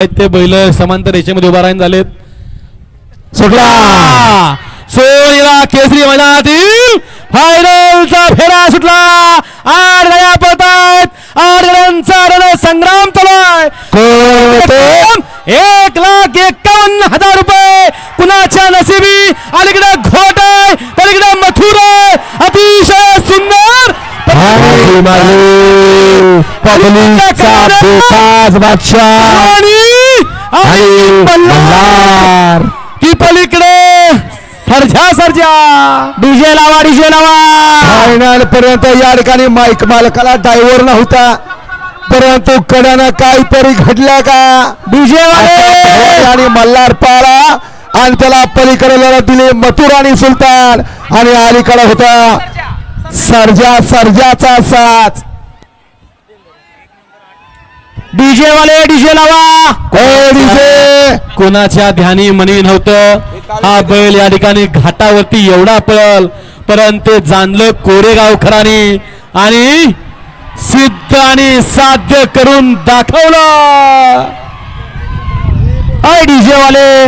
ते बैल समांतर रेषेमध्ये उभा राहून झालेत. सुटला सोनेरा केसरी मैदानातील फायनलचा फेरा सुटला. 8 गाड्या पळतायत. 8 गाड्यांचा रणसंग्राम चालू आहे. 1,51,000 रुपये कुणाच्या नशिबी. अलीकडे घोट आहे, पलीकडे मथुर आहे. अतिशय सुंदर की पलीकडे सर्जा डीजे लावा फायनल पर्यंत या ठिकाणी माईक मालकाला ड्रायव्हर नव्हता, परंतु कड्यानं काहीतरी घडलं का. डीजे वाले आणि मल्हार पाळा आणि त्याला पलीकडे लढत दिली मथुर आणि सुलतान आणि अलीकडे होता सर्जाचा साथ. डीजे वाले डीजे लावा. डीजे कोणाच्या ध्यानी मनी नव्हतं. हा बैल या ठिकाणी घाटावरती एवढा पळल, परंतु जाणलं कोरेगावकरांनी आणि सिद्ध आणि साध्य करून दाखवलं. डीजे वाले